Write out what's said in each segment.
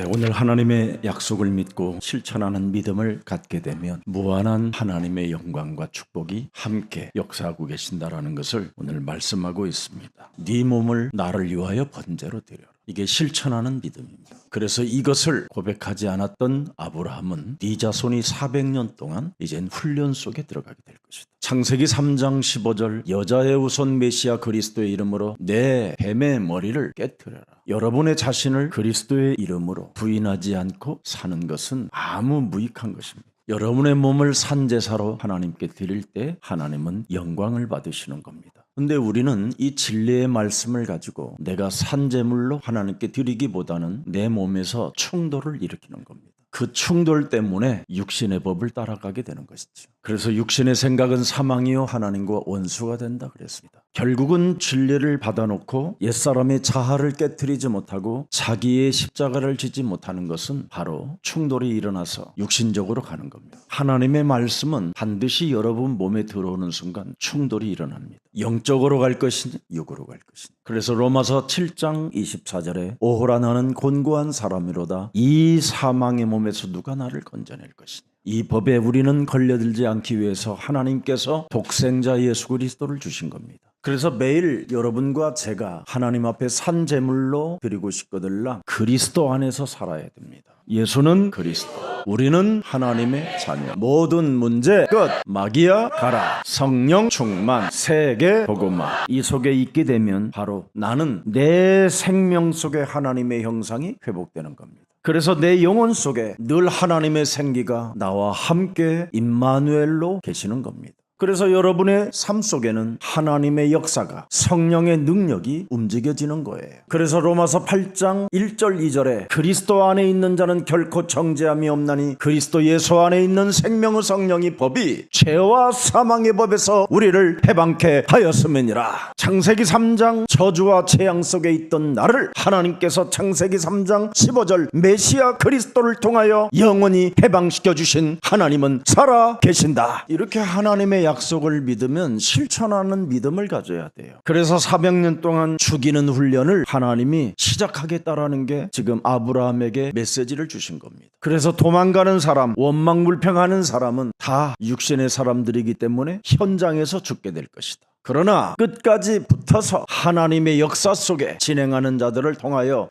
오늘 하나님의 약속을 믿고 실천하는 믿음을 갖게 되면 무한한 하나님의 영광과 축복이 함께 역사하고 계신다라는 것을 오늘 말씀하고 있습니다. 네 몸을 나를 위하여 번제로 드려라. 이게 실천하는 믿음입니다. 그래서 이것을 고백하지 않았던 아브라함은 네 자손이 400년 동안 이젠 훈련 속에 들어가게 될 것이다. 창세기 3장 15절 여자의 후손 메시아 그리스도의 이름으로 내 뱀의 머리를 깨뜨려라. 여러분의 자신을 그리스도의 이름으로 부인하지 않고 사는 것은 아무 무익한 것입니다. 여러분의 몸을 산제사로 하나님께 드릴 때 하나님은 영광을 받으시는 겁니다. 근데 우리는 이 진리의 말씀을 가지고 내가 산제물로 하나님께 드리기보다는 내 몸에서 충돌을 일으키는 겁니다. 그 충돌 때문에 육신의 법을 따라가게 되는 것이죠. 그래서 육신의 생각은 사망이요 하나님과 원수가 된다 그랬습니다. 결국은 진리를 받아놓고 옛사람의 자아를 깨트리지 못하고 자기의 십자가를 지지 못하는 것은 바로 충돌이 일어나서 육신적으로 가는 겁니다. 하나님의 말씀은 반드시 여러분 몸에 들어오는 순간 충돌이 일어납니다. 영적으로 갈 것이니 육으로 갈 것이니. 그래서 로마서 7장 24절에 오호라 나는 곤고한 사람이로다 이 사망의 몸에서 누가 나를 건져낼 것이니. 이 법에 우리는 걸려들지 않기 위해서 하나님께서 독생자 예수 그리스도를 주신 겁니다. 그래서 매일 여러분과 제가 하나님 앞에 산 제물로 드리고 싶거들라 그리스도 안에서 살아야 됩니다. 예수는 그리스도, 우리는 하나님의 자녀. 모든 문제 끝. 마귀야 가라. 성령 충만, 세계 복음화. 이 속에 있게 되면 바로 나는 내 생명 속에 하나님의 형상이 회복되는 겁니다. 그래서 내 영혼 속에 늘 하나님의 생기가 나와 함께 임마누엘로 계시는 겁니다. 그래서 여러분의 삶 속에는 하나님의 역사가 성령의 능력이 움직여지는 거예요. 그래서 로마서 8장 1절 2절에 그리스도 안에 있는 자는 결코 정죄함이 없나니 그리스도 예수 안에 있는 생명의 성령이 법이 죄와 사망의 법에서 우리를 해방케 하였음이니라. 창세기 3장 저주와 재앙 속에 있던 나를 하나님께서 창세기 3장 15절 메시아 그리스도를 통하여 영원히 해방시켜 주신 하나님은 살아 계신다. 이렇게 하나님의 약속을 믿으면 실천하는 믿음을 가져야 돼요. 그래서 400년 동안 죽이는 훈련을 하나님이 시작하겠다라는 게 지금 아브라함에게 메시지를 주신 겁니다. 그래서 도망가는 사람, 원망불평하는 사람은 다 육신의 사람들이기 때문에 현장에서 죽게 될 것이다. 그러나 끝까지 붙어서 하나님의 역사 속에 진행하는 자들을 통하여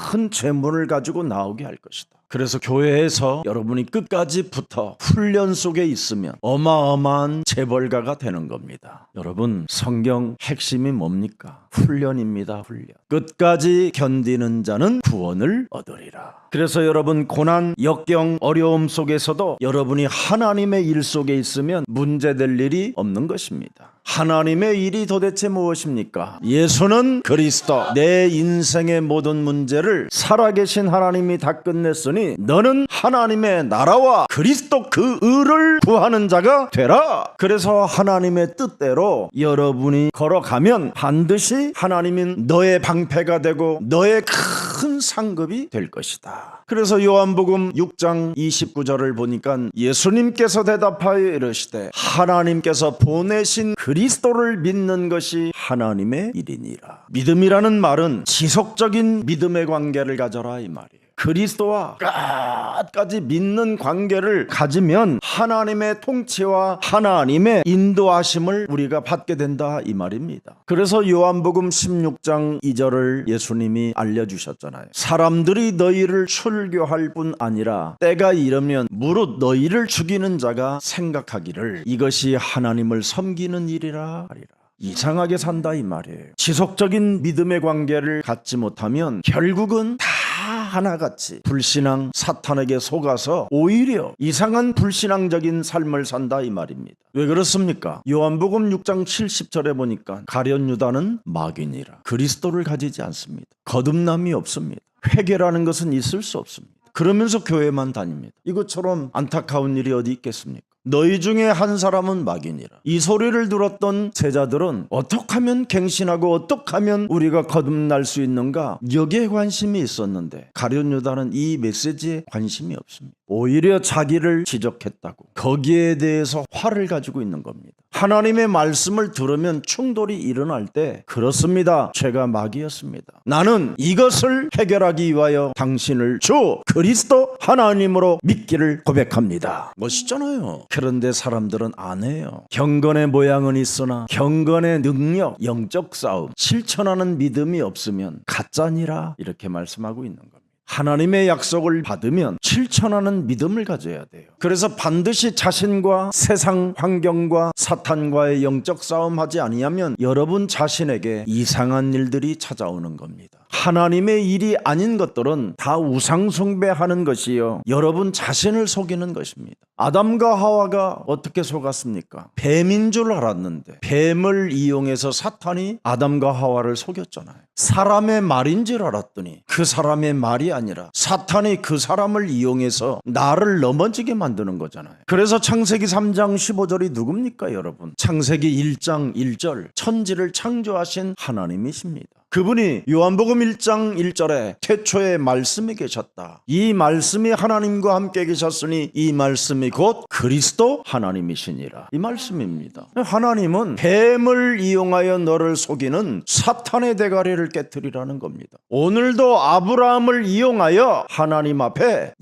큰 재물을 가지고 나오게 할 것이다. 그래서 교회에서 여러분이 끝까지 붙어 훈련 속에 있으면 어마어마한 재벌가가 되는 겁니다. 여러분, 성경 핵심이 뭡니까? 훈련입니다. 훈련. 끝까지 견디는 자는 구원을 얻으리라. 그래서 여러분 고난, 역경, 어려움 속에서도 여러분이 하나님의 일 속에 있으면 문제될 일이 없는 것입니다. 하나님의 일이 도대체 무엇입니까? 예수는 그리스도. 내 인생의 모든 문제를 살아계신 하나님이 다 끝냈으니 너는 하나님의 나라와 그리스도 그 의를 구하는 자가 되라. 그래서 하나님의 뜻대로 여러분이 걸어가면 반드시 하나님은 너의 방패가 되고 너의 큰 상급이 될 것이다. 그래서 요한복음 6장 29절을 보니까 예수님께서 대답하여 이르시되 하나님께서 보내신 그리스도를 믿는 것이 하나님의 일이니라. 믿음이라는 말은 지속적인 믿음의 관계를 가져라 이 말이에요. 그리스도와 끝까지 믿는 관계를 가지면 하나님의 통치와 하나님의 인도하심을 우리가 받게 된다 이 말입니다. 그래서 요한복음 16장 2절을 예수님이 알려주셨잖아요. 사람들이 너희를 출교할 뿐 아니라 때가 이르면 무릇 너희를 죽이는 자가 생각하기를 이것이 하나님을 섬기는 일이라 하리라. 이상하게 산다 이 말이에요. 지속적인 믿음의 관계를 갖지 못하면 결국은 다 하나같이 불신앙, 사탄에게 속아서 오히려 이상한 불신앙적인 삶을 산다 이 말입니다. 왜 그렇습니까? 요한복음 6장 70절에 보니까 가룟 유다는 마귀니라. 그리스도를 가지지 않습니다. 거듭남이 없습니다. 회개라는 것은 있을 수 없습니다. 그러면서 교회만 다닙니다. 이것처럼 안타까운 일이 어디 있겠습니까? 너희 중에 한 사람은 마귀니라. 이 소리를 들었던 제자들은 어떻게 하면 갱신하고 어떻게 하면 우리가 거듭날 수 있는가 여기에 관심이 있었는데 가룟 유다는 이 메시지에 관심이 없습니다. 오히려 자기를 지적했다고 거기에 대해서 화를 가지고 있는 겁니다. 하나님의 말씀을 들으면 충돌이 일어날 때 그렇습니다. 죄가 막이었습니다. 나는 이것을 해결하기 위하여 당신을 주 그리스도 하나님으로 믿기를 고백합니다. 멋있잖아요. 그런데 사람들은 안 해요. 경건의 모양은 있으나 경건의 능력, 영적 싸움, 실천하는 믿음이 없으면 가짜니라 이렇게 말씀하고 있는 겁니다. 하나님의 약속을 받으면 실천하는 믿음을 가져야 돼요. 그래서 반드시 자신과 세상 환경과 사탄과의 영적 싸움하지 아니하면 여러분 자신에게 이상한 일들이 찾아오는 겁니다. 하나님의 일이 아닌 것들은 다 우상 숭배하는 것이요, 여러분 자신을 속이는 것입니다. 아담과 하와가 어떻게 속았습니까? 뱀인 줄 알았는데 뱀을 이용해서 사탄이 아담과 하와를 속였잖아요. 사람의 말인 줄 알았더니 그 사람의 말이 아니라 사탄이 그 사람을 이용해서 나를 넘어지게 만드는 거잖아요. 그래서 창세기 3장 15절이 누굽니까 여러분? 창세기 1장 1절 천지를 창조하신 하나님이십니다. 그분이 요한복음 1장 1절에 태초에 말씀이 계셨다. 이 말씀이 하나님과 함께 계셨으니 이 말씀이 곧 그리스도 하나님이시니라. 이 말씀입니다. 하나님은 뱀을 이용하여 너를 속이는 사탄의 대가리를 깨트리라는 겁니다. 오늘도 아브라함을 이용하여 하나님 앞에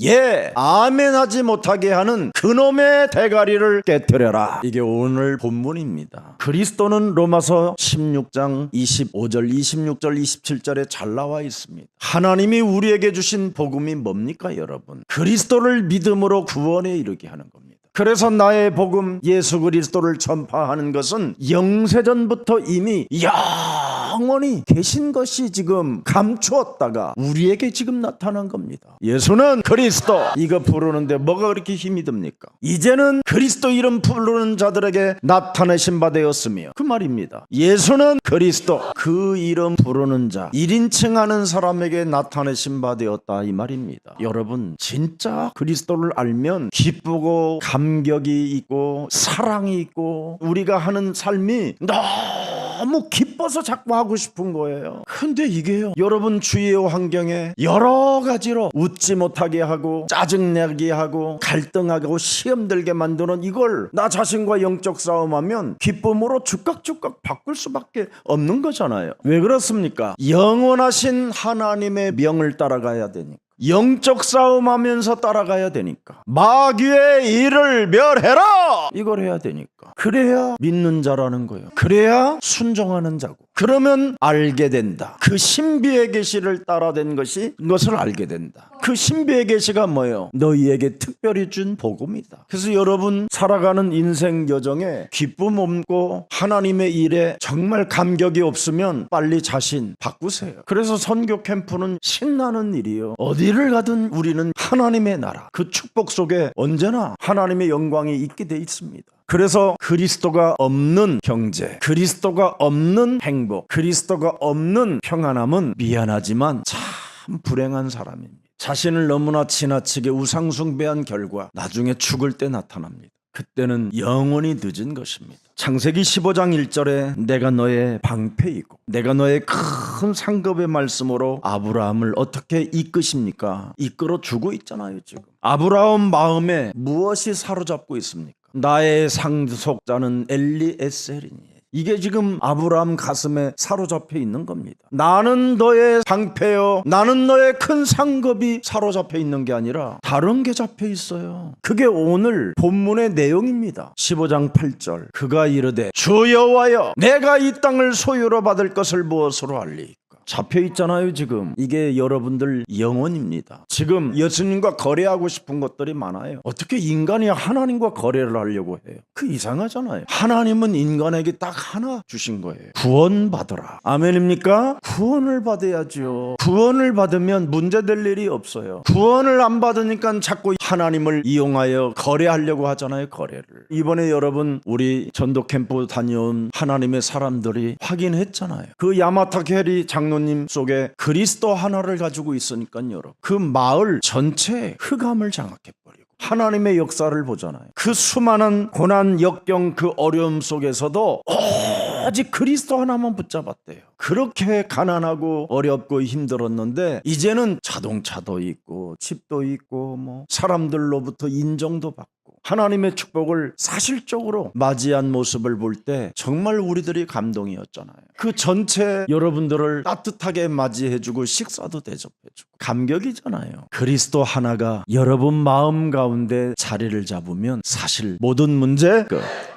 아멘 하지 못하게 하는 그놈의 대가리를 깨트려라. 이게 오늘 본문입니다. 그리스도는 로마서 16장 25절 26절 27절에 잘 나와 있습니다. 하나님이 우리에게 주신 복음이 뭡니까 여러분? 그리스도를 믿음으로 구원에 이르게 하는 겁니다. 그래서 나의 복음 예수 그리스도를 전파하는 것은 영세전부터 이미 영원히 계신 것이 지금 감추었다가 우리에게 지금 나타난 겁니다. 예수는 그리스도 이거 부르는데 뭐가 그렇게 힘이 듭니까? 이제는 그리스도 이름 부르는 자들에게 나타내신 바 되었으며 그 말입니다. 예수는 그리스도 그 이름 부르는 자 1인칭 하는 사람에게 나타내신 바 되었다 이 말입니다. 여러분 진짜 그리스도를 알면 기쁘고 감격이 있고 사랑이 있고 우리가 하는 삶이 너무 기뻐서 자꾸 하고 싶은 거예요. 근데 이게요, 여러분 주위의 환경에 여러 가지로 웃지 못하게 하고 짜증내게 하고 갈등하고 시험 들게 만드는 이걸 나 자신과 영적 싸움하면 기쁨으로 주깍주깍 바꿀 수밖에 없는 거잖아요. 왜 그렇습니까? 영원하신 하나님의 명을 따라가야 되니까. 영적 싸움하면서 따라가야 되니까. 마귀의 일을 멸해라 이걸 해야 되니까. 그래야 믿는 자라는 거예요. 그래야 순종하는 자고. 그러면 알게 된다. 그 신비의 계시를 따라된 것을 알게 된다. 그 신비의 계시가 뭐예요? 너희에게 특별히 준 복음이다. 그래서 여러분 살아가는 인생 여정에 기쁨 없고 하나님의 일에 정말 감격이 없으면 빨리 자신 바꾸세요. 그래서 선교 캠프는 신나는 일이에요. 어디를 가든 우리는 하나님의 나라, 그 축복 속에 언제나 하나님의 영광이 있게 돼 있습니다. 그래서 그리스도가 없는 경제, 그리스도가 없는 행복, 그리스도가 없는 평안함은 미안하지만 참 불행한 사람입니다. 자신을 너무나 지나치게 우상숭배한 결과 나중에 죽을 때 나타납니다. 그때는 영원히 늦은 것입니다. 창세기 15장 1절에 내가 너의 방패이고 내가 너의 큰 상급의 말씀으로 아브라함을 어떻게 이끄십니까? 이끌어 주고 있잖아요. 지금 아브라함 마음에 무엇이 사로잡고 있습니까? 나의 상속자는 엘리에셀이니. 이게 지금 아브라함 가슴에 사로잡혀 있는 겁니다. 나는 너의 방패요, 나는 너의 큰 상급이 사로잡혀 있는 게 아니라 다른 게 잡혀 있어요. 그게 오늘 본문의 내용입니다. 15장 8절 그가 이르되 주 여호와여 내가 이 땅을 소유로 받을 것을 무엇으로 알리? 잡혀 있잖아요. 지금 이게 여러분들 영혼입니다. 지금 예수님과 거래하고 싶은 것들이 많아요. 어떻게 인간이 하나님과 거래를 하려고 해요? 그 이상하잖아요. 하나님은 인간에게 딱 하나 주신 거예요. 구원 받으라. 아멘입니까? 구원을 받아야죠. 구원을 받으면 문제될 일이 없어요. 구원을 안 받으니까 자꾸 하나님을 이용하여 거래하려고 하잖아요. 거래를. 이번에 여러분 우리 전도 캠프 다녀온 하나님의 사람들이 확인했잖아요. 그 야마타케리 장로님 속에 그리스도 하나를 가지고 있으니까요. 여러분 그 마을 전체에 흑암을 장악해버리고 하나님의 역사를 보잖아요. 그 수많은 고난 역경 그 어려움 속에서도 오직 그리스도 하나만 붙잡았대요. 그렇게 가난하고 어렵고 힘들었는데 이제는 자동차도 있고 집도 있고 뭐 사람들로부터 인정도 받고 하나님의 축복을 사실적으로 맞이한 모습을 볼 때 정말 우리들이 감동이었잖아요. 그 전체 여러분들을 따뜻하게 맞이해주고 식사도 대접해주고 감격이잖아요. 그리스도 하나가 여러분 마음 가운데 자리를 잡으면 사실 모든 문제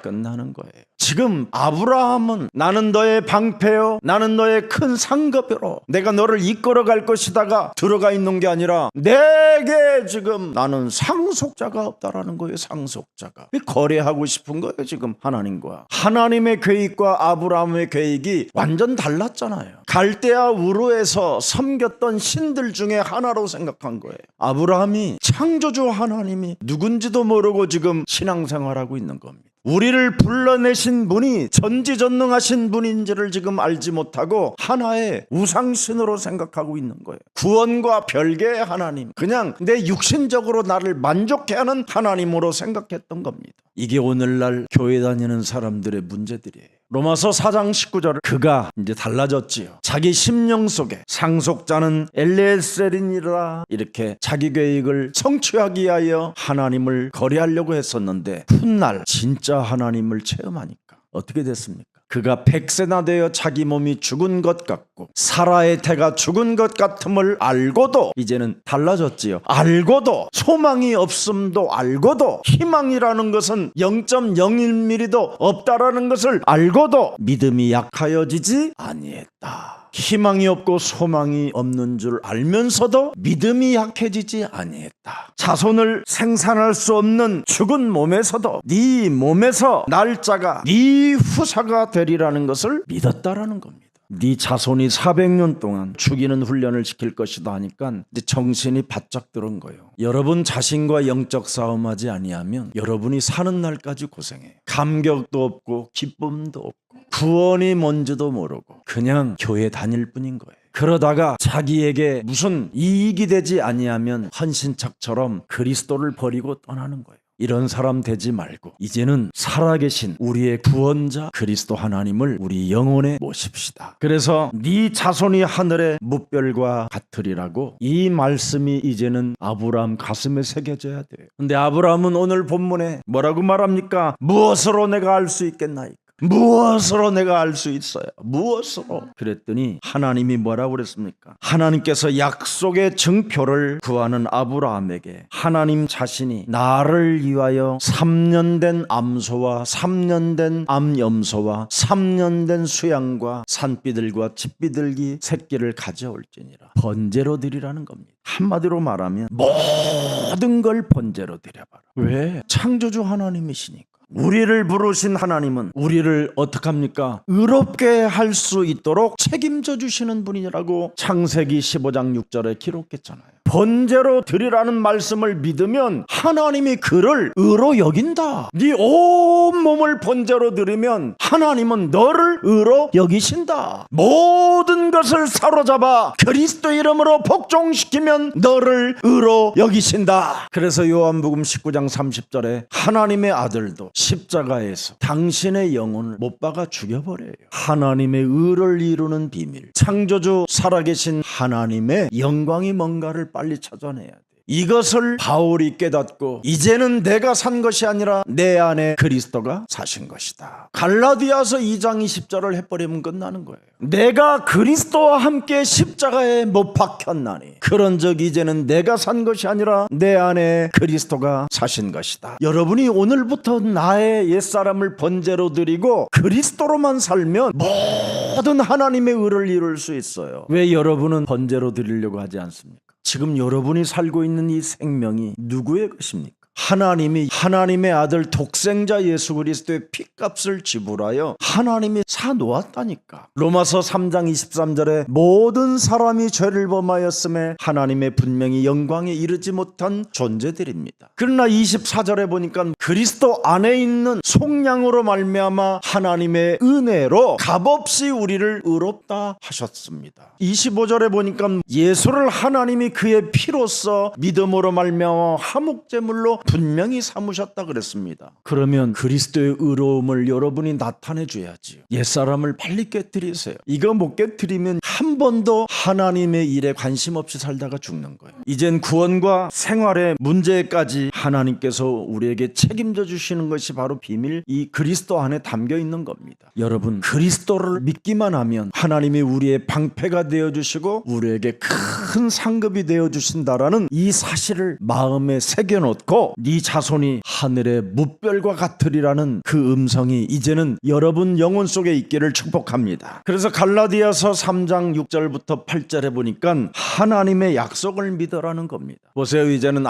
끝나는 거예요. 지금 아브라함은 나는 너의 방패요, 나는 너의 큰 상급으로 내가 너를 이끌어갈 것이다가 들어가 있는 게 아니라 내게 지금 나는 상속자가 없다라는 거예요. 상속자가 거래하고 싶은 거예요. 지금 하나님과 하나님의 계획과 아브라함의 계획이 완전 달랐잖아요. 갈대아 우르에서 섬겼던 신들 중에 하나로 생각한 거예요. 아브라함이 창조주 하나님이 누군지도 모르고 지금 신앙생활하고 있는 겁니다. 우리를 불러내신 분이 전지전능하신 분인지를 지금 알지 못하고 하나의 우상신으로 생각하고 있는 거예요. 구원과 별개의 하나님, 그냥 내 육신적으로 나를 만족해 하는 하나님으로 생각했던 겁니다. 이게 오늘날 교회 다니는 사람들의 문제들이에요. 로마서 4장 19절 그가 이제 달라졌지요. 자기 심령 속에 상속자는 엘레셀이니라 이렇게 자기 계획을 성취하기 위하여 하나님을 거래하려고 했었는데 훗날 진짜 하나님을 체험하니까 어떻게 됐습니까? 그가 100세나 되어 자기 몸이 죽은 것 같고 사라의 태가 죽은 것 같음을 알고도 이제는 달라졌지요. 알고도 소망이 없음도 알고도 희망이라는 것은 0.01mm도 없다라는 것을 알고도 믿음이 약하여지지 아니했다. 희망이 없고 소망이 없는 줄 알면서도 믿음이 약해지지 아니했다. 자손을 생산할 수 없는 죽은 몸에서도 네 몸에서 날짜가 네 후사가 되리라는 것을 믿었다라는 겁니다. 네 자손이 400년 동안 죽이는 훈련을 시킬 것이다 하니까 이제 정신이 바짝 들은 거예요. 여러분 자신과 영적 싸움하지 아니하면 여러분이 사는 날까지 고생해요. 감격도 없고 기쁨도 없고 구원이 뭔지도 모르고 그냥 교회 다닐 뿐인 거예요. 그러다가 자기에게 무슨 이익이 되지 아니하면 헌신짝처럼 그리스도를 버리고 떠나는 거예요. 이런 사람 되지 말고 이제는 살아계신 우리의 구원자 그리스도 하나님을 우리 영혼에 모십시다. 그래서 네 자손이 하늘의 뭇별과 같으리라고 이 말씀이 이제는 아브라함 가슴에 새겨져야 돼요. 근데 아브라함은 오늘 본문에 뭐라고 말합니까? 무엇으로 내가 알 수 있겠나이까? 무엇으로 내가 알 수 있어요? 무엇으로? 그랬더니 하나님이 뭐라고 그랬습니까? 하나님께서 약속의 증표를 구하는 아브라함에게 하나님 자신이 나를 위하여 3년 된 암소와 3년 된 암염소와 3년 된 수양과 산비둘과 집비둘기 새끼를 가져올지니라 번제로 드리라는 겁니다. 한마디로 말하면 모든 걸 번제로 드려봐라. 왜? 창조주 하나님이시니까. 우리를 부르신 하나님은 우리를 어떡합니까? 의롭게 할 수 있도록 책임져 주시는 분이라고 창세기 15장 6절에 기록했잖아요. 번제로 드리라는 말씀을 믿으면 하나님이 그를 의로 여긴다. 네 온 몸을 번제로 드리면 하나님은 너를 의로 여기신다. 모든 것을 사로잡아 그리스도 이름으로 복종시키면 너를 의로 여기신다. 그래서 요한복음 19장 30절에 하나님의 아들도 십자가에서 당신의 영혼을 못 박아 죽여버려요. 하나님의 의를 이루는 비밀, 창조주 살아계신 하나님의 영광이 뭔가를 빨리 찾아내야 돼. 이것을 바울이 깨닫고 이제는 내가 산 것이 아니라 내 안에 그리스도가 사신 것이다. 갈라디아서 2장 20절을 해버리면 끝나는 거예요. 내가 그리스도와 함께 십자가에 못 박혔나니 그런즉 이제는 내가 산 것이 아니라 내 안에 그리스도가 사신 것이다. 여러분이 오늘부터 나의 옛사람을 번제로 드리고 그리스도로만 살면 모든 하나님의 의를 이룰 수 있어요. 왜 여러분은 번제로 드리려고 하지 않습니까? 지금 여러분이 살고 있는 이 생명이 누구의 것입니까? 하나님이 하나님의 아들 독생자 예수 그리스도의 피값을 지불하여 하나님이 사놓았다니까. 로마서 3장 23절에 모든 사람이 죄를 범하였음에 하나님의 분명히 영광에 이르지 못한 존재들입니다. 그러나 24절에 보니까 그리스도 안에 있는 속량으로 말미암아 하나님의 은혜로 값없이 우리를 의롭다 하셨습니다. 25절에 보니까 예수를 하나님이 그의 피로써 믿음으로 말미암아 화목제물로 분명히 삼으셨다 그랬습니다. 그러면 그리스도의 의로움을 여러분이 나타내 줘야지요. 옛사람을 빨리 깨뜨리세요. 이거 못 깨뜨리면 한 번도 하나님의 일에 관심 없이 살다가 죽는 거예요. 이젠 구원과 생활의 문제까지 하나님께서 우리에게 책임져 주시는 것이 바로 비밀, 이 그리스도 안에 담겨 있는 겁니다. 여러분, 그리스도를 믿기만 하면 하나님이 우리의 방패가 되어주시고 우리에게 큰 상급이 되어주신다라는 이 사실을 마음에 새겨놓고 네 자손이 하늘의 무별과 같으리라는 그 음성이 이제는 여러분 영혼 속에 있기를 축복합니다. 그래서 갈라디아서 3장 6절부터 8절에 보니까 하나님의 약속을 믿으라는 겁니다. 보세요. 이제는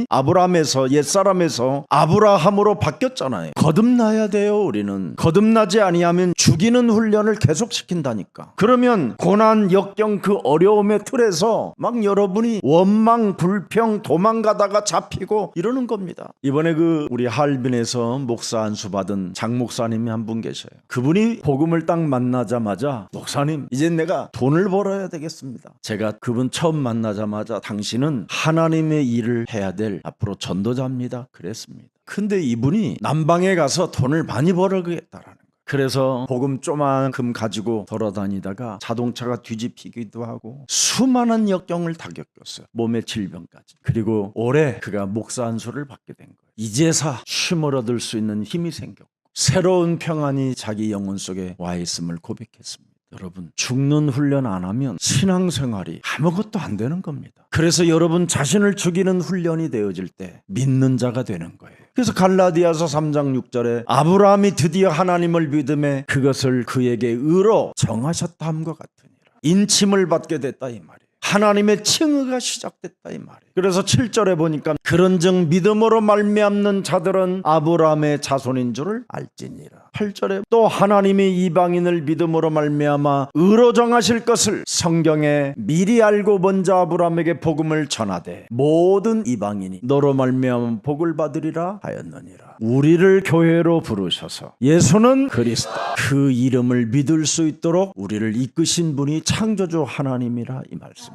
아브라함에서 옛사람에서 아브라함으로 바뀌었잖아요. 거듭나야 돼요. 우리는 거듭나지 아니하면 죽이는 훈련을 계속시킨다니까. 그러면 고난 역경 그 어려움의 틀에서 막 여러분이 원망 불평 도망가다가 잡히고 이러는 겁니다. 이번에 우리 하얼빈에서 목사 안수 받은 장 목사님이 한 분 계셔요. 그분이 복음을 딱 만나자마자 목사님, 이제 내가 돈을 벌어야 되겠습니다. 제가 그분 처음 만나자마자 당신은 하나님의 일을 해야 될 앞으로 전도자입니다. 그랬습니다. 근데 이분이 남방에 가서 돈을 많이 벌어야겠다라는 거예요. 그래서 복음 조만큼 가지고 돌아다니다가 자동차가 뒤집히기도 하고 수많은 역경을 다 겪었어요. 몸의 질병까지. 그리고 올해 그가 목사 안수를 받게 된 거예요. 이제서 쉼을 얻을 수 있는 힘이 생겼고 새로운 평안이 자기 영혼 속에 와 있음을 고백했습니다. 여러분, 죽는 훈련 안 하면 신앙생활이 아무것도 안 되는 겁니다. 그래서 여러분 자신을 죽이는 훈련이 되어질 때 믿는 자가 되는 거예요. 그래서 갈라디아서 3장 6절에 아브라함이 드디어 하나님을 믿음에 그것을 그에게 의로 정하셨다 함과 같으니라. 인침을 받게 됐다 이 말이에요. 하나님의 칭의가 시작됐다 이 말이에요. 그래서 7절에 보니까 그런즉 믿음으로 말미암는 자들은 아브라함의 자손인 줄을 알지니라. 8절에 또 하나님이 이방인을 믿음으로 말미암아 의로 정하실 것을 성경에 미리 알고 먼저 아브라함에게 복음을 전하되 모든 이방인이 너로 말미암아 복을 받으리라 하였느니라. 우리를 교회로 부르셔서 예수는 그리스도 그 이름을 믿을 수 있도록 우리를 이끄신 분이 창조주 하나님이라 이 말씀입니다.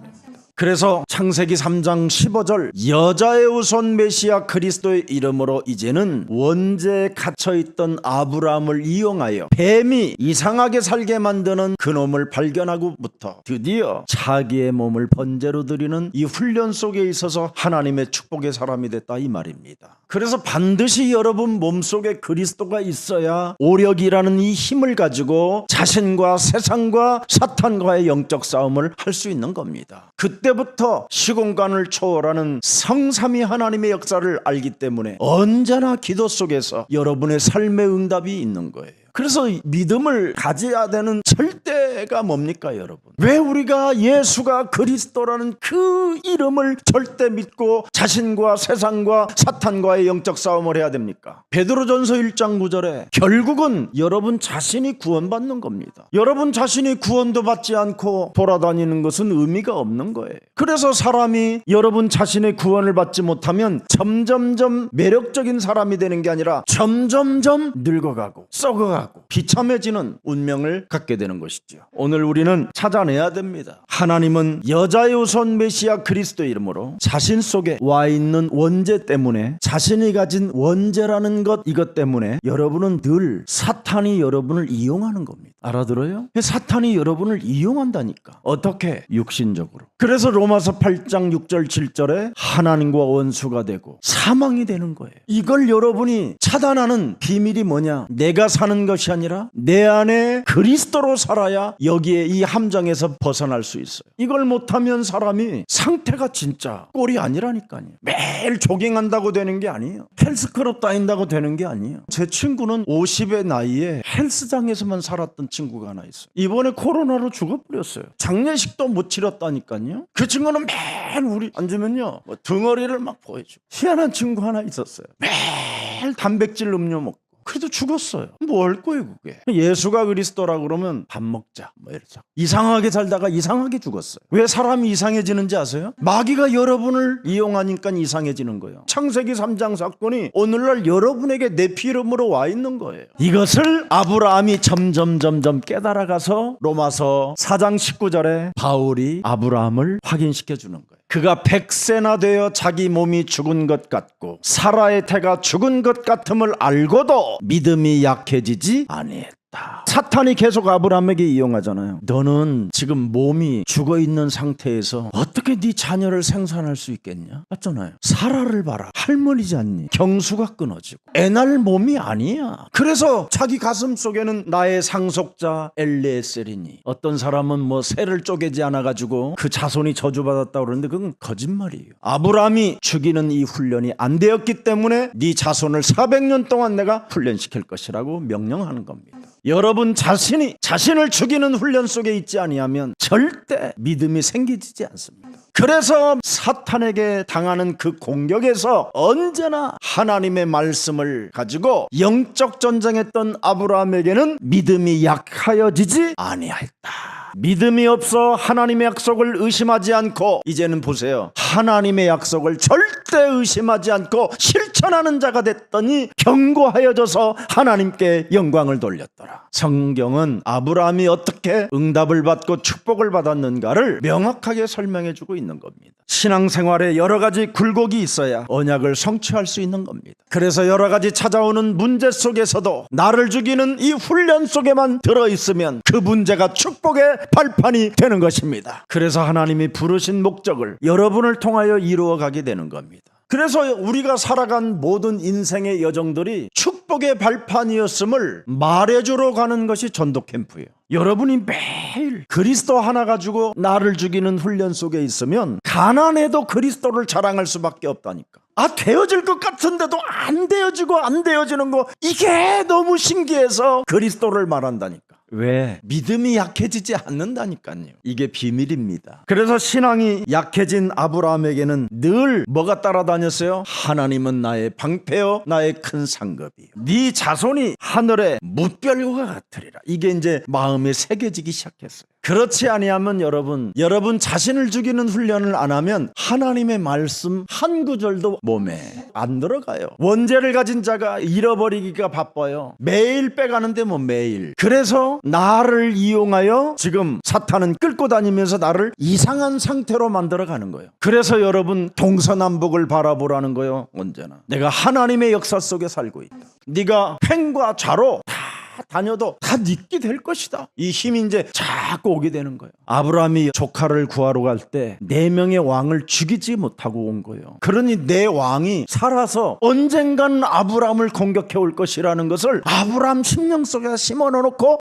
그래서 창세기 3장 15절 여자의 우선 메시아 그리스도의 이름으로 이제는 원죄에 갇혀있던 아브라함을 이용하여 뱀이 이상하게 살게 만드는 그놈을 발견하고부터 드디어 자기의 몸을 번제로 드리는 이 훈련 속에 있어서 하나님의 축복의 사람이 됐다 이 말입니다. 그래서 반드시 여러분 몸속에 그리스도가 있어야 오력이라는 이 힘을 가지고 자신과 세상과 사탄과의 영적 싸움을 할 수 있는 겁니다. 그때부터 시공간을 초월하는 성삼위 하나님의 역사를 알기 때문에 언제나 기도 속에서 여러분의 삶의 응답이 있는 거예요. 그래서 믿음을 가져야 되는 절대가 뭡니까 여러분? 왜 우리가 예수가 그리스도라는 그 이름을 절대 믿고 자신과 세상과 사탄과의 영적 싸움을 해야 됩니까? 베드로전서 1장 9절에 결국은 여러분 자신이 구원받는 겁니다. 여러분 자신이 구원도 받지 않고 돌아다니는 것은 의미가 없는 거예요. 그래서 사람이 여러분 자신의 구원을 받지 못하면 점점점 매력적인 사람이 되는 게 아니라 점점점 늙어가고 썩어가고 비참해지는 운명을 갖게 되는 것이죠. 오늘 우리는 찾아내야 됩니다. 하나님은 여자의 우선 메시아 그리스도 이름으로 자신 속에 와 있는 원죄 때문에 자신이 가진 원죄라는 것 이것 때문에 여러분은 늘 사탄이 여러분을 이용하는 겁니다. 알아들어요? 사탄이 여러분을 이용한다니까. 어떻게? 육신적으로. 그래서 로마서 8장 6절 7절에 하나님과 원수가 되고 사망이 되는 거예요. 이걸 여러분이 차단하는 비밀이 뭐냐? 내가 사는 것이 아니라 내 안에 그리스도로 살아야 여기에 이 함정에서 벗어날 수 있어요. 이걸 못하면 사람이 상태가 진짜 꼴이 아니라니까요. 매일 조깅한다고 되는 게 아니에요. 헬스클럽 다닌다고 되는 게 아니에요. 제 친구는 50의 나이에 헬스장에서만 살았던 친구가 하나 있어요. 이번에 코로나로 죽어버렸어요. 장례식도 못 치렀다니까요. 그 친구는 매일 우리 앉으면요 등어리를 막 보여줘. 희한한 친구 하나 있었어요. 매일 단백질 음료 먹고 그래도 죽었어요. 뭐 할 거예요 그게? 예수가 그리스도라 그러면 밥 먹자 뭐 이러자. 이상하게 살다가 이상하게 죽었어요. 왜 사람이 이상해지는지 아세요? 마귀가 여러분을 이용하니까 이상해지는 거예요. 창세기 3장 사건이 오늘날 여러분에게 내 피 이름으로 와 있는 거예요. 이것을 아브라함이 점점 깨달아가서 로마서 4장 19절에 바울이 아브라함을 확인시켜 주는 거예요. 그가 100세나 되어 자기 몸이 죽은 것 같고 사라의 태가 죽은 것 같음을 알고도 믿음이 약해지지 아니했다. 사탄이 계속 아브라함에게 이용하잖아요. 너는 지금 몸이 죽어있는 상태에서 어떻게 네 자녀를 생산할 수 있겠냐? 맞잖아요. 사라를 봐라. 할머니지 않니? 경수가 끊어지고 애 낳을 몸이 아니야. 그래서 자기 가슴 속에는 나의 상속자 엘리에셀이니, 어떤 사람은 뭐 새를 쪼개지 않아가지고 그 자손이 저주받았다고 그러는데 그건 거짓말이에요. 아브라함이 죽이는 이 훈련이 안 되었기 때문에 네 자손을 400년 동안 내가 훈련시킬 것이라고 명령하는 겁니다. 여러분 자신이 자신을 죽이는 훈련 속에 있지 아니하면 절대 믿음이 생기지 않습니다. 그래서 사탄에게 당하는 그 공격에서 언제나 하나님의 말씀을 가지고 영적 전쟁했던 아브라함에게는 믿음이 약하여지지 아니하였다. 믿음이 없어 하나님의 약속을 의심하지 않고, 이제는 보세요, 하나님의 약속을 절대 의심하지 않고 실천하는 자가 됐더니 견고하여져서 하나님께 영광을 돌렸더라. 성경은 아브라함이 어떻게 응답을 받고 축복을 받았는가를 명확하게 설명해 주고 있는 겁니다. 신앙생활에 여러 가지 굴곡이 있어야 언약을 성취할 수 있는 겁니다. 그래서 여러 가지 찾아오는 문제 속에서도 나를 죽이는 이 훈련 속에만 들어있으면 그 문제가 축복의 발판이 되는 것입니다. 그래서 하나님이 부르신 목적을 여러분을 통하여 이루어가게 되는 겁니다. 그래서 우리가 살아간 모든 인생의 여정들이 축복의 발판이었음을 말해주러 가는 것이 전도 캠프예요. 여러분이 매일 그리스도 하나 가지고 나를 죽이는 훈련 속에 있으면 가난해도 그리스도를 자랑할 수밖에 없다니까. 되어질 것 같은데도 안 되어지고 안 되어지는 거, 이게 너무 신기해서 그리스도를 말한다니까. 왜? 믿음이 약해지지 않는다니까요. 이게 비밀입니다. 그래서 신앙이 약해진 아브라함에게는 늘 뭐가 따라다녔어요? 하나님은 나의 방패요 나의 큰 상급이요, 네 자손이 하늘의 뭇별과 같으리라. 이게 이제 마음에 새겨지기 시작했어요. 그렇지 아니하면 여러분 자신을 죽이는 훈련을 안 하면 하나님의 말씀 한 구절도 몸에 안 들어가요. 원죄를 가진 자가 잃어버리기가 바빠요. 매일 빼가는데 뭐 매일. 그래서 나를 이용하여 지금 사탄은 끌고 다니면서 나를 이상한 상태로 만들어가는 거예요. 그래서 여러분 동서남북을 바라보라는 거예요. 언제나 내가 하나님의 역사 속에 살고 있다. 네가 횡과 좌로 다녀도 다 닉게 될 것이다. 이 힘이 이제 자꾸 오게 되는 거예요. 아브라함이 조카를 구하러 갈 때 4명의 왕을 죽이지 못하고 온 거예요. 그러니 내 왕이 살아서 언젠간 아브라함을 공격해 올 것이라는 것을 아브라함 심령 속에 심어넣어놓고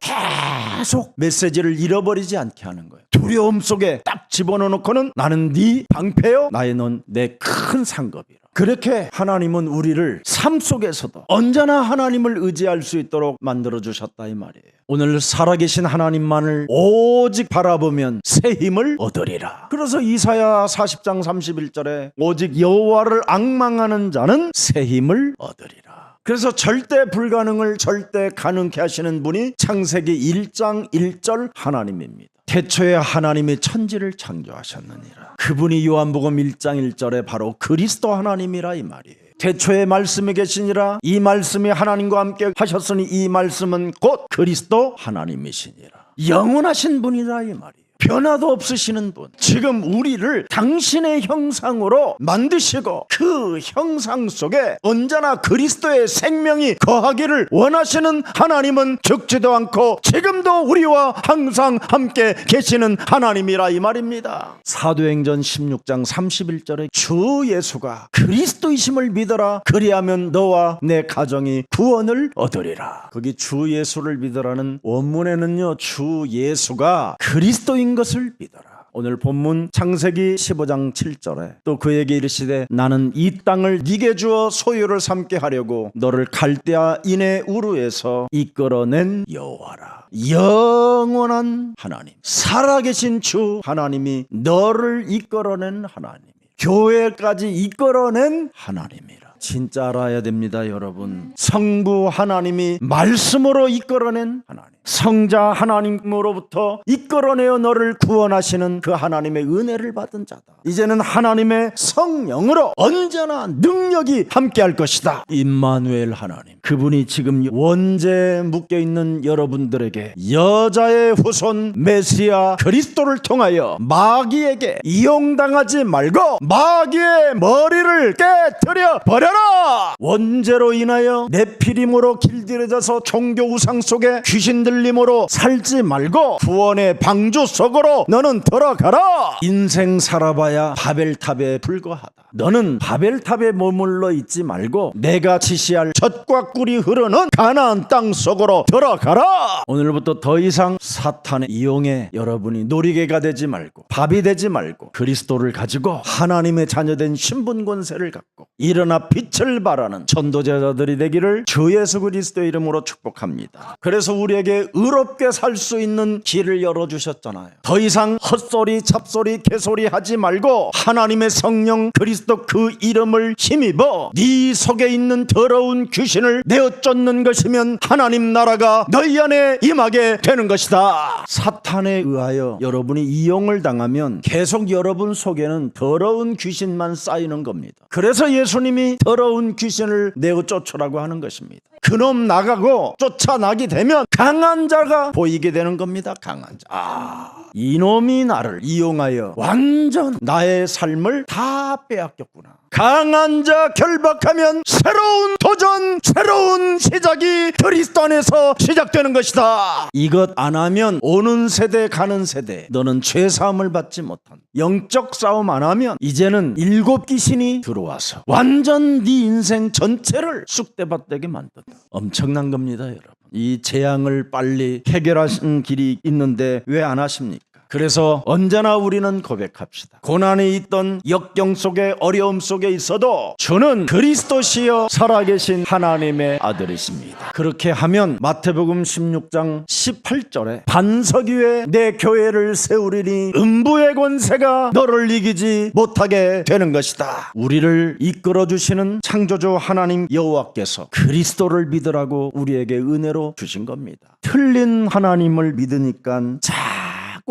계속 메시지를 잃어버리지 않게 하는 거예요. 두려움 속에 딱 집어넣어놓고는 나는 네 방패요 나의 넌 내 큰 상급이라. 그렇게 하나님은 우리를 삶 속에서도 언제나 하나님을 의지할 수 있도록 만들어주셨다 이 말이에요. 오늘 살아계신 하나님만을 오직 바라보면 새 힘을 얻으리라. 그래서 이사야 40장 31절에 오직 여호와를 앙망하는 자는 새 힘을 얻으리라. 그래서 절대 불가능을 절대 가능케 하시는 분이 창세기 1장 1절 하나님입니다. 태초에 하나님이 천지를 창조하셨느니라. 그분이 요한복음 1장 1절에 바로 그리스도 하나님이라 이 말이에요. 태초에 말씀이 계시니라. 이 말씀이 하나님과 함께 하셨으니 이 말씀은 곧 그리스도 하나님이시니라. 영원하신 분이라 이 말이에요. 변화도 없으시는 분, 지금 우리를 당신의 형상으로 만드시고 그 형상 속에 언제나 그리스도의 생명이 거하기를 원하시는 하나님은 죽지도 않고 지금도 우리와 항상 함께 계시는 하나님이라 이 말입니다. 사도행전 16장 31절에 주 예수가 그리스도이심을 믿어라. 그리하면 너와 내 가정이 구원을 얻으리라. 거기 주 예수를 믿으라는 원문에는요, 주 예수가 그리스도인 것을 믿어라. 오늘 본문 창세기 15장 7절에 또 그에게 이르시되 나는 이 땅을 네게 주어 소유를 삼게 하려고 너를 갈대아 인의 우르에서 이끌어낸 여호와라. 영원한 하나님, 살아계신 주 하나님이 너를 이끌어낸 하나님, 교회까지 이끌어낸 하나님이라. 진짜 알아야 됩니다, 여러분. 성부 하나님이 말씀으로 이끌어낸 하나님. 성자 하나님으로부터 이끌어내어 너를 구원하시는 그 하나님의 은혜를 받은 자다. 이제는 하나님의 성령으로 언제나 능력이 함께할 것이다. 임마누엘 하나님, 그분이 지금 원죄에 묶여있는 여러분들에게 여자의 후손 메시아 그리스도를 통하여 마귀에게 이용당하지 말고 마귀의 머리를 깨뜨려 버려라. 원죄로 인하여 네피림으로 길들여져서 종교 우상 속에 귀신 들림으로 살지 말고 구원의 방주 속으로 너는 들어가라. 인생 살아봐야 바벨탑에 불과하다. 너는 바벨탑에 머물러 있지 말고 내가 지시할 젖과 꿀이 흐르는 가나안 땅 속으로 들어가라. 오늘부터 더 이상 사탄의 이용에 여러분이 놀이개가 되지 말고 밥이 되지 말고 그리스도를 가지고 하나님의 자녀된 신분 권세를 갖고 일어나 빛을 발하는 전도자들이 되기를 주 예수 그리스도의 이름으로 축복합니다. 그래서 우리에게 의롭게 살 수 있는 길을 열어주셨잖아요. 더 이상 헛소리 잡소리 개소리 하지 말고 하나님의 성령 그리스도 그 이름을 힘입어 네 속에 있는 더러운 귀신을 내어 쫓는 것이면 하나님 나라가 너희 안에 임하게 되는 것이다. 사탄에 의하여 여러분이 이용을 당하면 계속 여러분 속에는 더러운 귀신만 쌓이는 겁니다. 그래서 예수님이 더러운 귀신을 내어 쫓으라고 하는 것입니다. 그놈 나가고 쫓아나게 되면 강한 자가 보이게 되는 겁니다. 강한 자. 이놈이 나를 이용하여 완전 나의 삶을 다 빼앗겼구나. 강한 자 결박하면 새로운 도전, 새로운 시작이 그리스도 안에서 시작되는 것이다. 이것 안 하면 오는 세대 가는 세대 너는 죄사함을 받지 못한 영적 싸움 안 하면 이제는 7 귀신이 들어와서 완전 네 인생 전체를 쑥대밭되게 만든다. 엄청난 겁니다, 여러분. 이 재앙을 빨리 해결하신 길이 있는데 왜 안 하십니까? 그래서 언제나 우리는 고백합시다. 고난이 있던 역경 속에 어려움 속에 있어도 주는 그리스도시여 살아계신 하나님의 아들이십니다. 그렇게 하면 마태복음 16장 18절에 반석 위에 내 교회를 세우리니 음부의 권세가 너를 이기지 못하게 되는 것이다. 우리를 이끌어주시는 창조주 하나님 여호와께서 그리스도를 믿으라고 우리에게 은혜로 주신 겁니다. 틀린 하나님을 믿으니까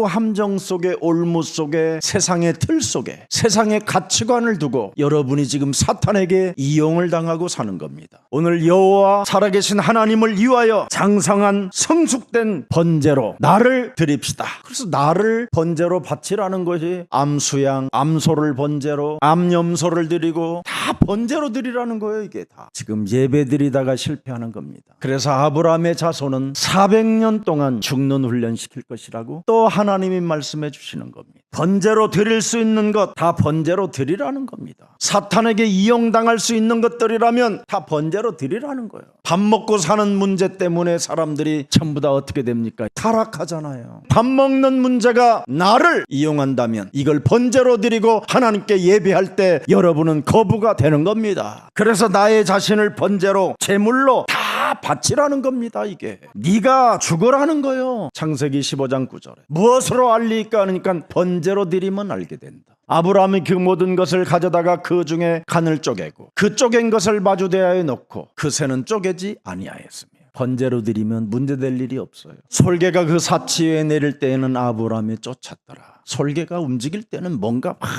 함정 속에 올무 속에 세상의 틀 속에 세상의 가치관을 두고 여러분이 지금 사탄에게 이용을 당하고 사는 겁니다. 오늘 여호와 살아계신 하나님을 위하여 장성한 성숙된 번제로 나를 드립시다. 그래서 나를 번제로 바치라는 것이 암수양, 암소를 번제로, 암염소를 드리고 다 번제로 드리라는 거예요. 이게 다 지금 예배 드리다가 실패하는 겁니다. 그래서 아브라함의 자손은 400년 동안 죽는 훈련 시킬 것이라고 또 하나님이 말씀해 주시는 겁니다. 번제로 드릴 수 있는 것 다 번제로 드리라는 겁니다. 사탄에게 이용당할 수 있는 것들이라면 다 번제로 드리라는 거예요. 밥 먹고 사는 문제 때문에 사람들이 전부 다 어떻게 됩니까? 타락하잖아요. 밥 먹는 문제가 나를 이용한다면 이걸 번제로 드리고 하나님께 예배할 때 여러분은 거부가 되는 겁니다. 그래서 나의 자신을 번제로 제물로 다 바치라는 겁니다. 이게 네가 죽으라는 거예요. 창세기 15장 9절에 무엇으로 알리까 하니까 번제로 드리면 알게 된다. 아브라함이 그 모든 것을 가져다가 그 중에 간을 쪼개고 그 쪼갠 것을 마주대하에 놓고 그 새는 쪼개지 아니하였으며 번제로 드리면 문제될 일이 없어요. 솔개가 그 사치 위에 내릴 때에는 아브라함이 쫓았더라. 솔개가 움직일 때는 뭔가 막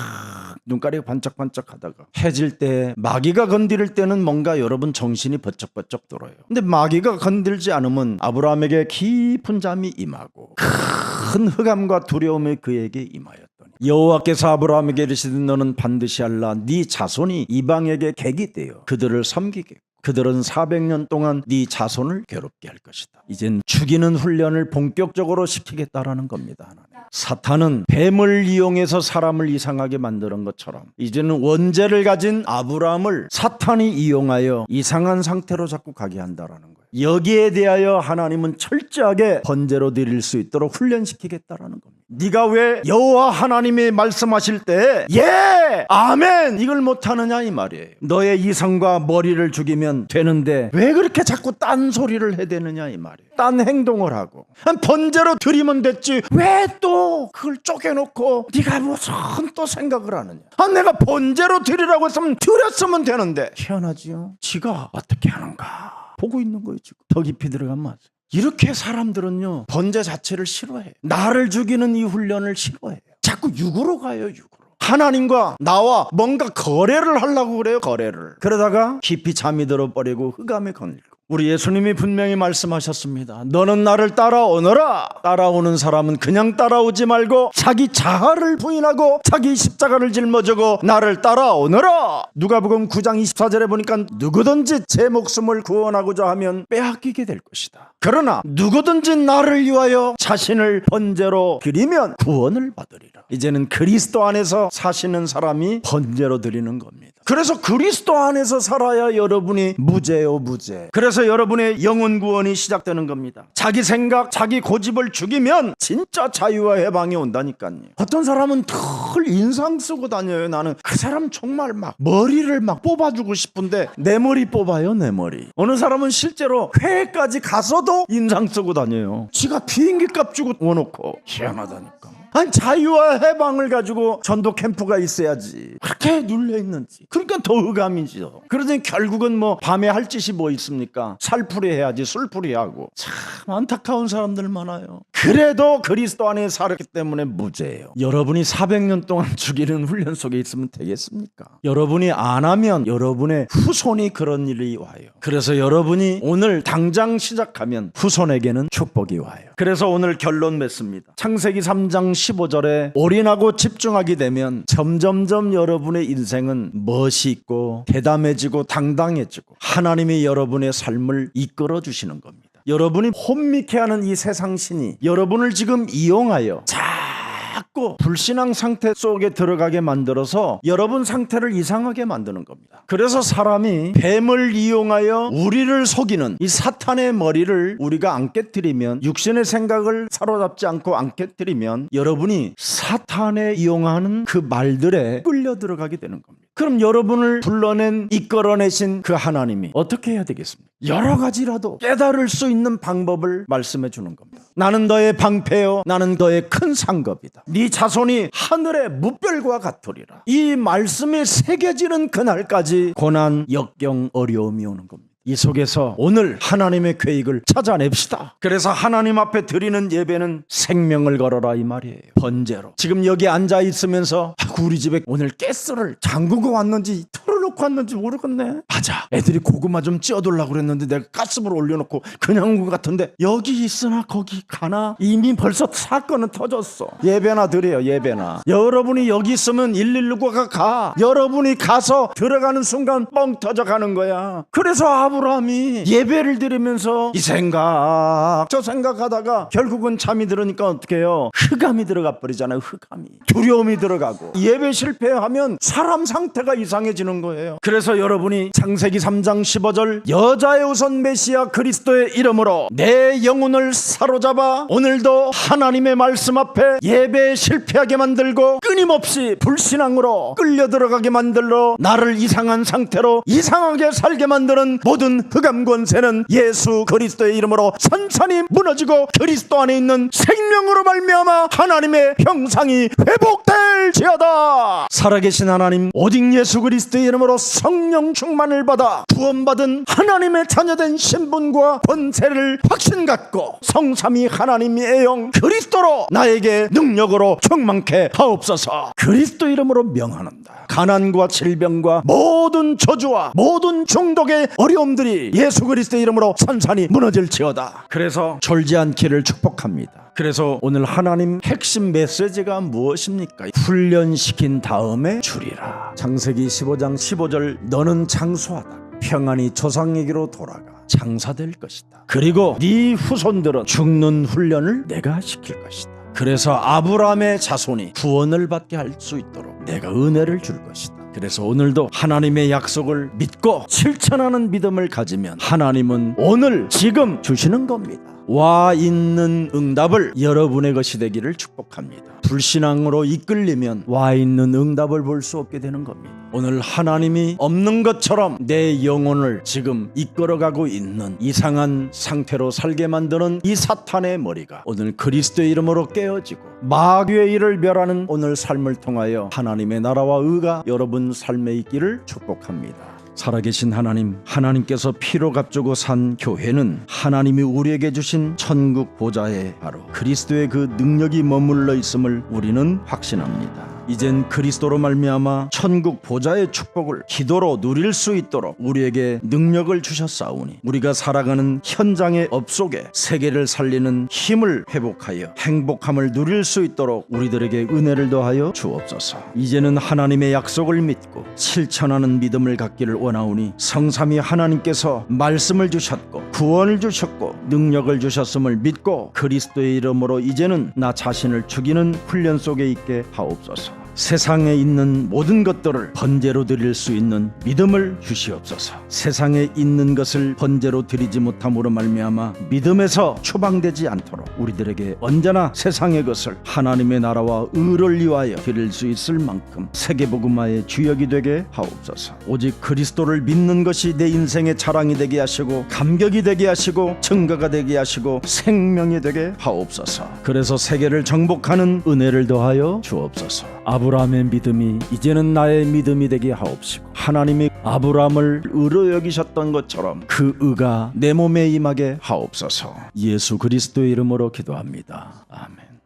눈가리가 반짝반짝 하다가 해질 때 마귀가 건드릴 때는 뭔가 여러분 정신이 버쩍버쩍 돌아요. 근데 마귀가 건들지 않으면 아브라함에게 깊은 잠이 임하고 큰 흑암과 두려움이 그에게 임하였더니 여호와께서 아브라함에게 이르시되 너는 반드시 알라 네 자손이 이방에게 객이 되어 그들을 섬기겠고 그들은 400년 동안 네 자손을 괴롭게 할 것이다. 이젠 죽이는 훈련을 본격적으로 시키겠다라는 겁니다. 하나님. 사탄은 뱀을 이용해서 사람을 이상하게 만드는 것처럼 이제는 원죄를 가진 아브라함을 사탄이 이용하여 이상한 상태로 자꾸 가게 한다라는 거예요. 여기에 대하여 하나님은 철저하게 번제로 드릴 수 있도록 훈련시키겠다라는 겁니다. 네가 왜 여호와 하나님이 말씀하실 때 예, 아멘 이걸 못하느냐 이 말이에요. 너의 이성과 머리를 죽이면 되는데 왜 그렇게 자꾸 딴 소리를 해대느냐 이 말이에요. 딴 행동을 하고 번제로 드리면 됐지 왜 또 그걸 쪼개놓고 네가 무슨 또 생각을 하느냐. 내가 번제로 드리라고 했으면 드렸으면 되는데 희한하지요. 지가 어떻게 하는가 보고 있는 거예요. 지금 더 깊이 들어가면 맞아요. 이렇게 사람들은요, 번제 자체를 싫어해요. 나를 죽이는 이 훈련을 싫어해요. 자꾸 육으로 가요, 육으로. 하나님과 나와 뭔가 거래를 하려고 그래요, 거래를. 그러다가 깊이 잠이 들어버리고 흑암에 거닐고. 우리 예수님이 분명히 말씀하셨습니다. 너는 나를 따라오너라. 따라오는 사람은 그냥 따라오지 말고 자기 자아를 부인하고 자기 십자가를 짊어지고 나를 따라오너라. 누가복음 9장 24절에 보니까 누구든지 제 목숨을 구원하고자 하면 빼앗기게 될 것이다. 그러나 누구든지 나를 위하여 자신을 번제로 드리면 구원을 받으리라. 이제는 그리스도 안에서 사시는 사람이 번제로 드리는 겁니다. 그래서 그리스도 안에서 살아야 여러분이 무죄요, 무죄. 그래서 여러분의 영혼 구원이 시작되는 겁니다. 자기 생각, 자기 고집을 죽이면 진짜 자유와 해방이 온다니까요. 어떤 사람은 털 인상 쓰고 다녀요. 나는 그 사람 정말 막 머리를 막 뽑아주고 싶은데 내 머리 뽑아요, 내 머리. 어느 사람은 실제로 회까지 가서도 인상 쓰고 다녀요. 지가 비행기 값 주고 원놓고. 희한하다니까. 아니, 자유와 해방을 가지고 전도 캠프가 있어야지. 그렇게 눌려있는지. 그러니까 더 흑암이죠. 그러더니 결국은 뭐 밤에 할 짓이 뭐 있습니까? 살풀이 해야지, 술풀이 하고. 참 안타까운 사람들 많아요. 그래도 그리스도 안에 살았기 때문에 무죄예요. 여러분이 400년 동안 죽이는 훈련 속에 있으면 되겠습니까? 여러분이 안 하면 여러분의 후손이 그런 일이 와요. 그래서 여러분이 오늘 당장 시작하면 후손에게는 축복이 와요. 그래서 오늘 결론 맺습니다. 창세기 3장 15절에 올인하고 집중하게 되면 점점점 여러분의 인생은 멋있고 대담해지고 당당해지고 하나님이 여러분의 삶을 이끌어 주시는 겁니다. 여러분이 혼미케 하는 이 세상신이 여러분을 지금 이용하여 자꾸 불신앙 상태 속에 들어가게 만들어서 여러분 상태를 이상하게 만드는 겁니다. 그래서 사람이 뱀을 이용하여 우리를 속이는 이 사탄의 머리를 우리가 안 깨뜨리면, 육신의 생각을 사로잡지 않고 안 깨뜨리면 여러분이 사탄에 이용하는 그 말들에 끌려 들어가게 되는 겁니다. 그럼 여러분을 불러낸, 이끌어내신 그 하나님이 어떻게 해야 되겠습니까? 여러 가지라도 깨달을 수 있는 방법을 말씀해 주는 겁니다. 나는 너의 방패요, 나는 너의 큰 상급이다. 네 자손이 하늘의 무별과 같으리라. 이 말씀이 새겨지는 그날까지 고난, 역경, 어려움이 오는 겁니다. 이 속에서 오늘 하나님의 계획을 찾아냅시다. 그래서 하나님 앞에 드리는 예배는 생명을 걸어라 이 말이에요. 번제로. 지금 여기 앉아 있으면서 우리 집에 오늘 가스를 잠그고 왔는지 틀어놓고 왔는지 모르겠네. 맞아, 애들이 고구마 좀 찧어두려고 그랬는데 내가 가스불 올려놓고 그냥 온 것 같은데 여기 있으나 거기 가나 이미 벌써 사건은 터졌어. 예배나 드려요, 예배나. 여러분이 여기 있으면 119가 가. 여러분이 가서 들어가는 순간 뻥 터져가는 거야. 그래서 아브라함이 예배를 드리면서 이 생각 저 생각하다가 결국은 잠이 들으니까 어떻게 해요? 흑암이 들어가 버리잖아요. 흑암이. 두려움이 들어가고 예배 실패하면 사람 상태가 이상해지는 거예요. 그래서 여러분이 창세기 3장 15절 여자의 우선 메시아 그리스도의 이름으로 내 영혼을 사로잡아 오늘도 하나님의 말씀 앞에 예배에 실패하게 만들고 끊임없이 불신앙으로 끌려 들어가게 만들어 나를 이상한 상태로 이상하게 살게 만드는 모든 흑암 권세는 예수 그리스도의 이름으로 천천히 무너지고 그리스도 안에 있는 생명으로 말미암아 하나님의 형상이 회복될지어다. 살아계신 하나님, 오직 예수 그리스도의 이름으로 성령 충만을 받아 구원받은 하나님의 자녀된 신분과 권세를 확신 갖고 성삼위 하나님의 영 그리스도로 나에게 능력으로 충만케 하옵소서. 그리스도 이름으로 명하는다. 가난과 질병과 모든 저주와 모든 중독의 어려움들이 예수 그리스도의 이름으로 산산이 무너질지어다. 그래서 졸지 않기를 축복합니다. 그래서 오늘 하나님 핵심 메시지가 무엇입니까? 훈련시킨 다음에 주리라. 창세기 15장 15절 너는 장수하다. 평안히 조상에게로 돌아가 장사될 것이다. 그리고 네 후손들은 죽는 훈련을 내가 시킬 것이다. 그래서 아브라함의 자손이 구원을 받게 할 수 있도록 내가 은혜를 줄 것이다. 그래서 오늘도 하나님의 약속을 믿고 실천하는 믿음을 가지면 하나님은 오늘 지금 주시는 겁니다. 와 있는 응답을 여러분의 것이 되기를 축복합니다. 불신앙으로 이끌리면 와 있는 응답을 볼 수 없게 되는 겁니다. 오늘 하나님이 없는 것처럼 내 영혼을 지금 이끌어가고 있는 이상한 상태로 살게 만드는 이 사탄의 머리가 오늘 그리스도의 이름으로 깨어지고 마귀의 일을 멸하는 오늘 삶을 통하여 하나님의 나라와 의가 여러분 삶에 있기를 축복합니다. 살아계신 하나님, 하나님께서 피로 값주고 산 교회는 하나님이 우리에게 주신 천국 보좌에 바로 그리스도의 그 능력이 머물러 있음을 우리는 확신합니다. 이젠 그리스도로 말미암아 천국 보좌의 축복을 기도로 누릴 수 있도록 우리에게 능력을 주셨사오니 우리가 살아가는 현장의 업 속에 세계를 살리는 힘을 회복하여 행복함을 누릴 수 있도록 우리들에게 은혜를 더하여 주옵소서. 이제는 하나님의 약속을 믿고 실천하는 믿음을 갖기를 원하오니 성삼위 하나님께서 말씀을 주셨고 구원을 주셨고 능력을 주셨음을 믿고 그리스도의 이름으로 이제는 나 자신을 죽이는 훈련 속에 있게 하옵소서. 세상에 있는 모든 것들을 번제로 드릴 수 있는 믿음을 주시옵소서. 세상에 있는 것을 번제로 드리지 못함으로 말미암아 믿음에서 추방되지 않도록 우리들에게 언제나 세상의 것을 하나님의 나라와 의를 위하여 드릴 수 있을 만큼 세계복음화의 주역이 되게 하옵소서. 오직 그리스도를 믿는 것이 내 인생의 자랑이 되게 하시고 감격이 되게 하시고 증거가 되게 하시고 생명이 되게 하옵소서. 그래서 세계를 정복하는 은혜를 더하여 주옵소서. 아브라함의 믿음이 이제는 나의 믿음이 되게 하옵시고 하나님이 아브라함을 의로 여기셨던 것처럼 그 의가 내 몸에 임하게 하옵소서. 예수 그리스도의 이름으로 기도합니다. 아멘.